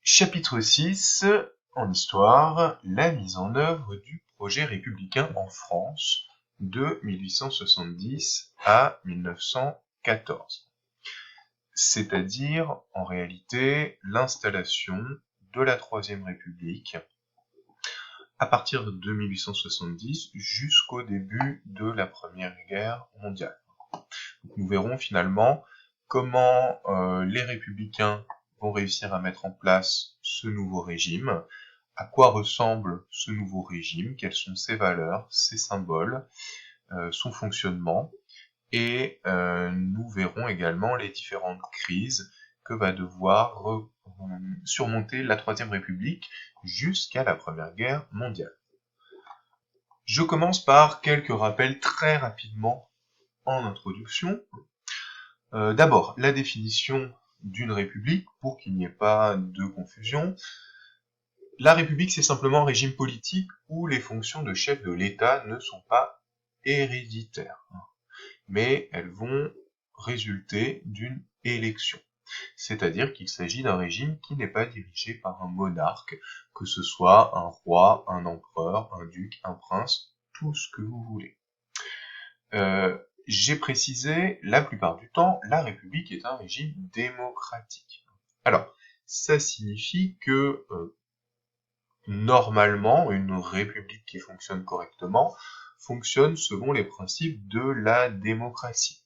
Chapitre 6, en histoire, la mise en œuvre du projet républicain en France de 1870 à 1914, c'est-à-dire en réalité l'installation de la Troisième République à partir de 1870 jusqu'au début de la Première Guerre mondiale. Donc, nous verrons finalement comment les républicains vont réussir à mettre en place ce nouveau régime, à quoi ressemble ce nouveau régime, quelles sont ses valeurs, ses symboles, son fonctionnement, et nous verrons également les différentes crises que va devoir surmonter la Troisième République jusqu'à la Première Guerre mondiale. Je commence par quelques rappels très rapidement en introduction. D'abord, la définition d'une république, pour qu'il n'y ait pas de confusion. La république, c'est simplement un régime politique où les fonctions de chef de l'État ne sont pas héréditaires, mais elles vont résulter d'une élection. C'est-à-dire qu'il s'agit d'un régime qui n'est pas dirigé par un monarque, que ce soit un roi, un empereur, un duc, un prince, tout ce que vous voulez. J'ai précisé, la plupart du temps, la République est un régime démocratique. Alors, ça signifie que, normalement, une république qui fonctionne correctement fonctionne selon les principes de la démocratie.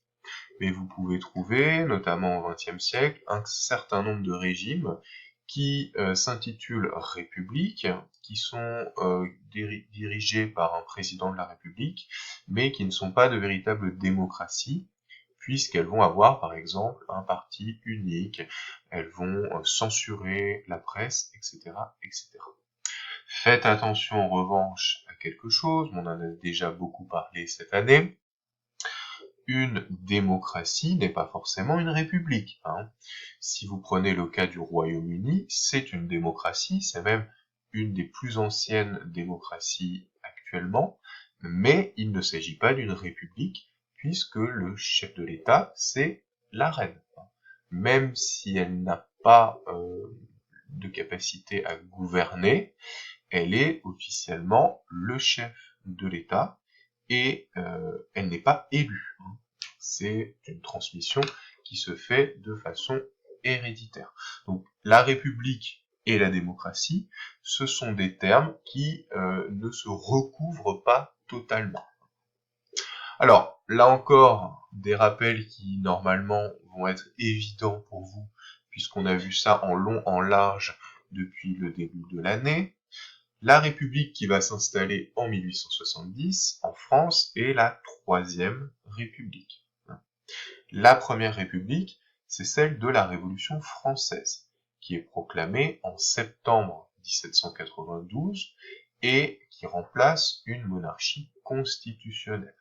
Mais vous pouvez trouver, notamment au XXe siècle, un certain nombre de régimes qui s'intitulent République, qui sont dirigés par un président de la République, mais qui ne sont pas de véritables démocraties, puisqu'elles vont avoir, par exemple, un parti unique, elles vont censurer la presse, etc., etc. Faites attention en revanche à quelque chose, on en a déjà beaucoup parlé cette année. Une démocratie n'est pas forcément une république. Si vous prenez le cas du Royaume-Uni, c'est une démocratie, c'est même une des plus anciennes démocraties actuellement, mais il ne s'agit pas d'une république, puisque le chef de l'État, c'est la reine. Même si elle n'a pas de capacité à gouverner, elle est officiellement le chef de l'État, et elle n'est pas élue. C'est une transmission qui se fait de façon héréditaire. Donc la République et la démocratie, ce sont des termes qui ne se recouvrent pas totalement. Alors, là encore, des rappels qui normalement vont être évidents pour vous, puisqu'on a vu ça en long, en large depuis le début de l'année. La République qui va s'installer en 1870 en France est la Troisième République. La Première République, c'est celle de la Révolution française, qui est proclamée en septembre 1792 et qui remplace une monarchie constitutionnelle.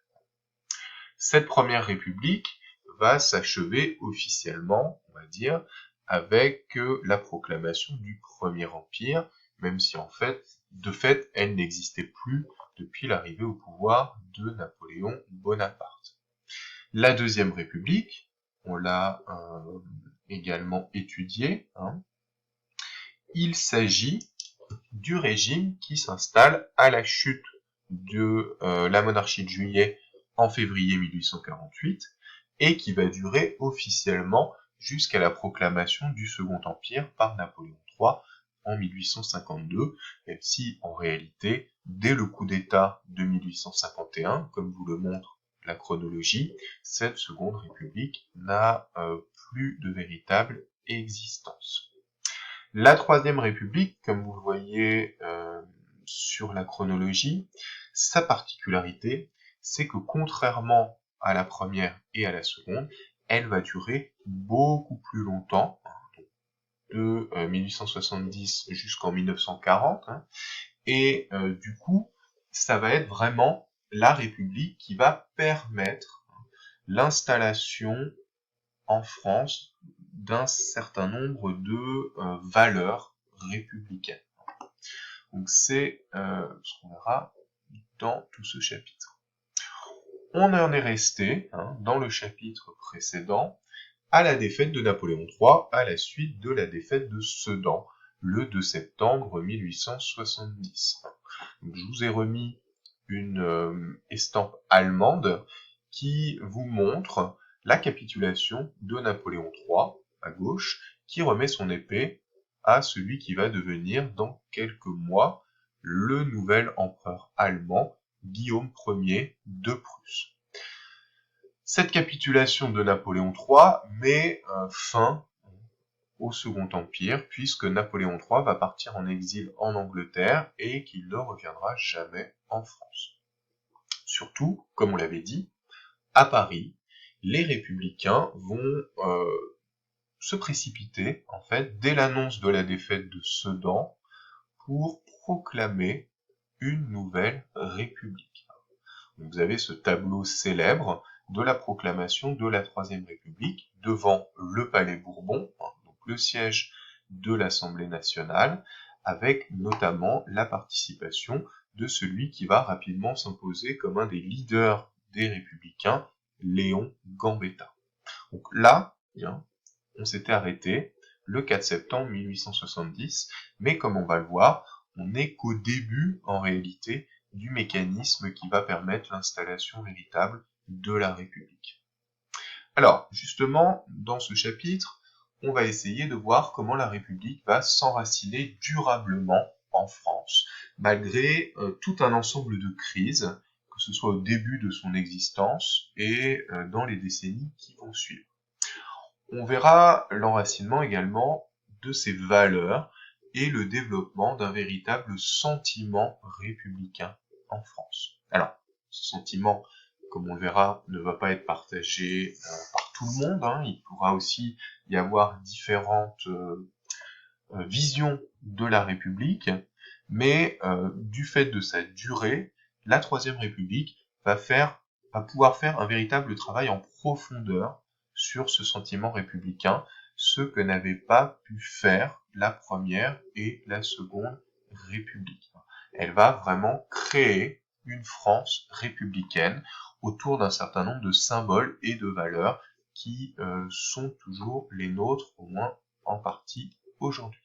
Cette Première République va s'achever officiellement, on va dire, avec la proclamation du Premier Empire, même si de fait, elle n'existait plus depuis l'arrivée au pouvoir de Napoléon Bonaparte. La Deuxième République, on l'a également étudié, il s'agit du régime qui s'installe à la chute de la monarchie de Juillet en février 1848 et qui va durer officiellement jusqu'à la proclamation du Second Empire par Napoléon III en 1852, même si en réalité, dès le coup d'État de 1851, comme vous le montre la chronologie, cette Seconde République n'a plus de véritable existence. La Troisième République, comme vous le voyez sur la chronologie, sa particularité, c'est que contrairement à la première et à la seconde, elle va durer beaucoup plus longtemps, de 1870 jusqu'en 1940, et du coup, ça va être vraiment la République qui va permettre l'installation en France d'un certain nombre de valeurs républicaines. Donc c'est ce qu'on verra dans tout ce chapitre. On en est resté, dans le chapitre précédent, à la défaite de Napoléon III, à la suite de la défaite de Sedan, le 2 septembre 1870. Donc, je vous ai remis une estampe allemande qui vous montre la capitulation de Napoléon III, à gauche, qui remet son épée à celui qui va devenir dans quelques mois le nouvel empereur allemand, Guillaume Ier de Prusse. Cette capitulation de Napoléon III met fin au Second Empire, puisque Napoléon III va partir en exil en Angleterre et qu'il ne reviendra jamais en France. Surtout, comme on l'avait dit, à Paris, les républicains vont se précipiter, en fait, dès l'annonce de la défaite de Sedan, pour proclamer une nouvelle république. Donc, vous avez ce tableau célèbre de la proclamation de la Troisième République devant le Palais Bourbon, donc le siège de l'Assemblée nationale, avec notamment la participation de celui qui va rapidement s'imposer comme un des leaders des Républicains, Léon Gambetta. Donc là, on s'était arrêté le 4 septembre 1870, mais comme on va le voir, on n'est qu'au début, en réalité, du mécanisme qui va permettre l'installation véritable de la République. Alors, justement, dans ce chapitre, on va essayer de voir comment la République va s'enraciner durablement en France, malgré tout un ensemble de crises, que ce soit au début de son existence et dans les décennies qui vont suivre. On verra l'enracinement également de ses valeurs et le développement d'un véritable sentiment républicain en France. Alors, ce sentiment, comme on le verra, ne va pas être partagé par tout le monde. Il pourra aussi y avoir différentes visions de la République, mais du fait de sa durée, la Troisième République va pouvoir faire un véritable travail en profondeur sur ce sentiment républicain, ce que n'avaient pas pu faire la Première et la Seconde République. Elle va vraiment créer une France républicaine autour d'un certain nombre de symboles et de valeurs qui sont toujours les nôtres, au moins en partie aujourd'hui.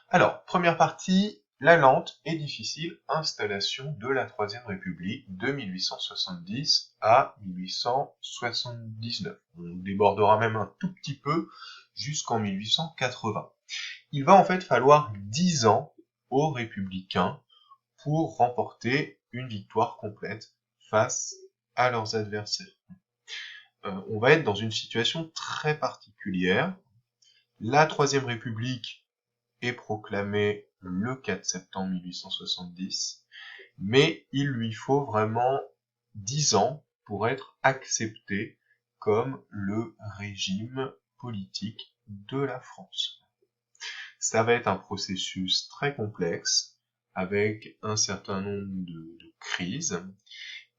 Alors, première partie, la lente et difficile installation de la Troisième République de 1870 à 1879. On débordera même un tout petit peu jusqu'en 1880. Il va en fait falloir 10 ans aux républicains pour remporter une victoire complète face à leurs adversaires. On va être dans une situation très particulière. La Troisième République est proclamée le 4 septembre 1870, mais il lui faut vraiment 10 ans pour être accepté comme le régime politique de la France. Ça va être un processus très complexe, avec un certain nombre de crises,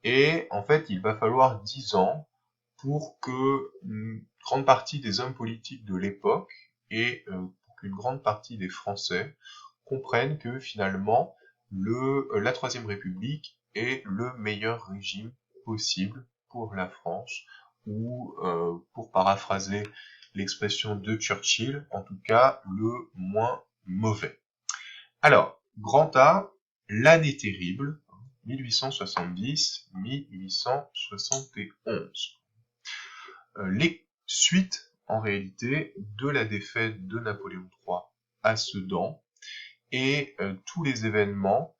et en fait il va falloir 10 ans pour que une grande partie des hommes politiques de l'époque et qu'une grande partie des Français comprennent que finalement la Troisième République est le meilleur régime possible pour la France, ou pour paraphraser l'expression de Churchill, en tout cas le moins mauvais. Alors, grand A, l'année terrible, 1870-1871. Les suites, en réalité, de la défaite de Napoléon III à Sedan et tous les événements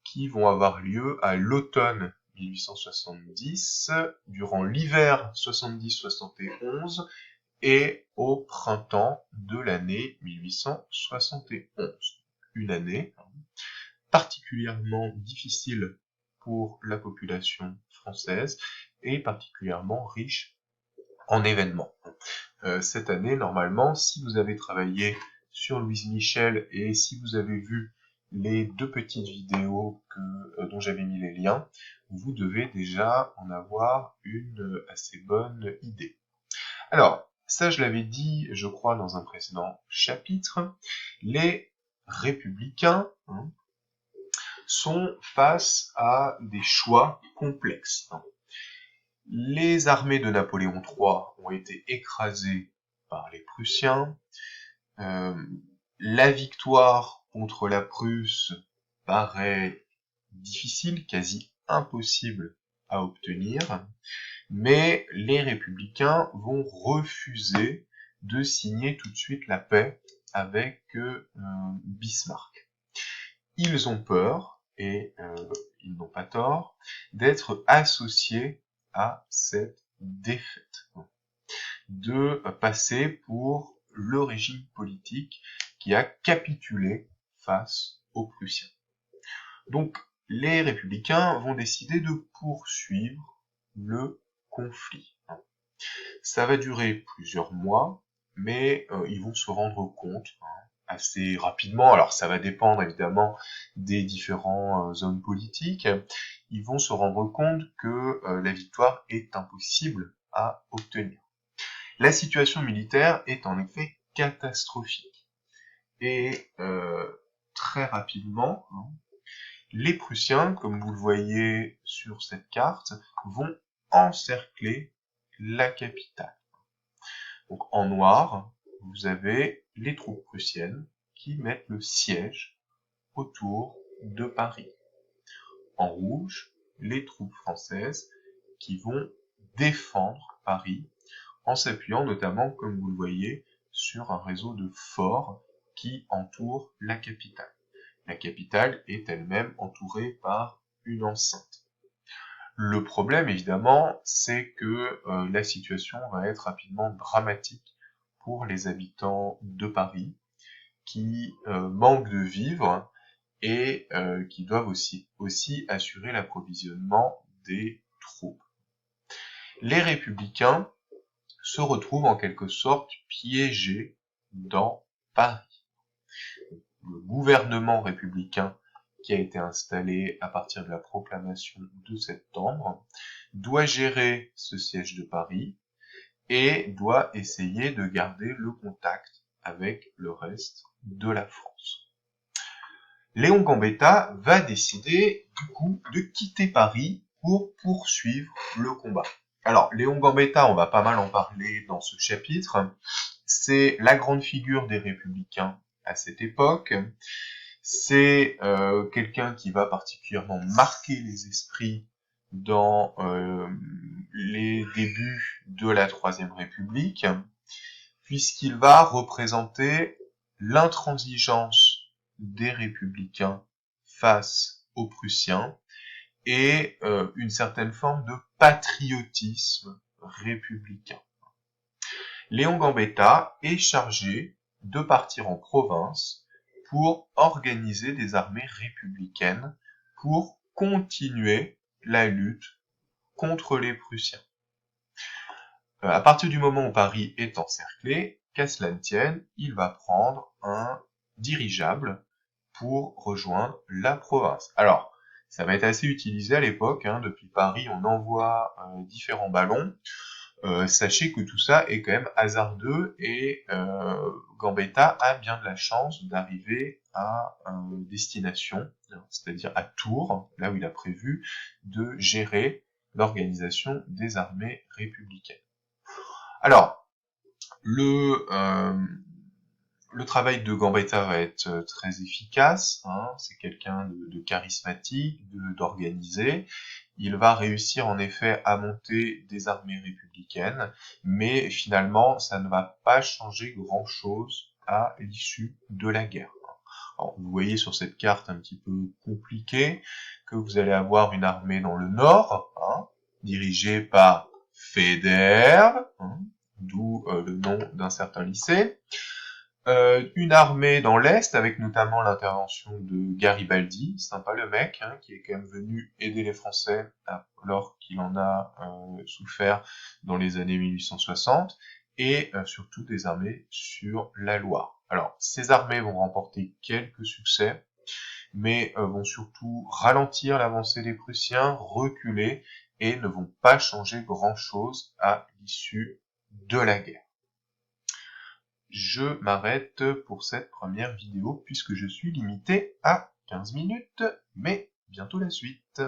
qui vont avoir lieu à l'automne 1870, durant l'hiver 70-71 et au printemps de l'année 1871. Une année particulièrement difficile pour la population française et particulièrement riche en événements. Cette année, normalement, si vous avez travaillé sur Louise Michel et si vous avez vu les 2 petites vidéos dont j'avais mis les liens, vous devez déjà en avoir une assez bonne idée. Alors, ça je l'avais dit, je crois, dans un précédent chapitre, les républicains sont face à des choix complexes. Les armées de Napoléon III ont été écrasées par les Prussiens. La victoire contre la Prusse paraît difficile, quasi impossible à obtenir, mais les républicains vont refuser de signer tout de suite la paix avec Bismarck. Ils ont peur, et ils n'ont pas tort, d'être associés à cette défaite, de passer pour le régime politique qui a capitulé face aux Prussiens. Donc, les républicains vont décider de poursuivre le conflit. Ça va durer plusieurs mois, mais ils vont se rendre compte assez rapidement, alors ça va dépendre évidemment des différents hommes politiques, ils vont se rendre compte que la victoire est impossible à obtenir. La situation militaire est en effet catastrophique. Et très rapidement, les Prussiens, comme vous le voyez sur cette carte, vont encercler la capitale. Donc en noir, vous avez les troupes prussiennes qui mettent le siège autour de Paris. En rouge, les troupes françaises qui vont défendre Paris en s'appuyant notamment, comme vous le voyez, sur un réseau de forts qui entoure la capitale. La capitale est elle-même entourée par une enceinte. Le problème, évidemment, c'est que la situation va être rapidement dramatique pour les habitants de Paris, qui manquent de vivres et qui doivent aussi assurer l'approvisionnement des troupes. Les républicains se retrouvent en quelque sorte piégés dans Paris. Le gouvernement républicain qui a été installé à partir de la proclamation de septembre doit gérer ce siège de Paris et doit essayer de garder le contact avec le reste de la France. Léon Gambetta va décider du coup de quitter Paris pour poursuivre le combat. Alors, Léon Gambetta, on va pas mal en parler dans ce chapitre, c'est la grande figure des républicains à cette époque, c'est quelqu'un qui va particulièrement marquer les esprits dans les débuts de la Troisième République, puisqu'il va représenter l'intransigeance des républicains face aux Prussiens et une certaine forme de patriotisme républicain. Léon Gambetta est chargé de partir en province pour organiser des armées républicaines pour continuer la lutte contre les Prussiens. À partir du moment où Paris est encerclé, qu'à cela ne tienne, il va prendre un dirigeable pour rejoindre la province. Alors, ça va être assez utilisé à l'époque, depuis Paris on envoie différents ballons, sachez que tout ça est quand même hasardeux et Gambetta a bien de la chance d'arriver à destination, c'est-à-dire à Tours, là où il a prévu de gérer l'organisation des armées républicaines. Alors, le travail de Gambetta va être très efficace, c'est quelqu'un de charismatique, d'organisé. Il va réussir en effet à monter des armées républicaines, mais finalement ça ne va pas changer grand-chose à l'issue de la guerre. Alors, vous voyez sur cette carte un petit peu compliquée que vous allez avoir une armée dans le nord, dirigée par Feder, d'où le nom d'un certain lycée. Une armée dans l'Est, avec notamment l'intervention de Garibaldi, sympa le mec, qui est quand même venu aider les Français alors qu'il en a souffert dans les années 1860, et surtout des armées sur la Loire. Alors, ces armées vont remporter quelques succès, mais vont surtout ralentir l'avancée des Prussiens, reculer, et ne vont pas changer grand-chose à l'issue de la guerre. Je m'arrête pour cette première vidéo puisque je suis limité à 15 minutes, mais bientôt la suite.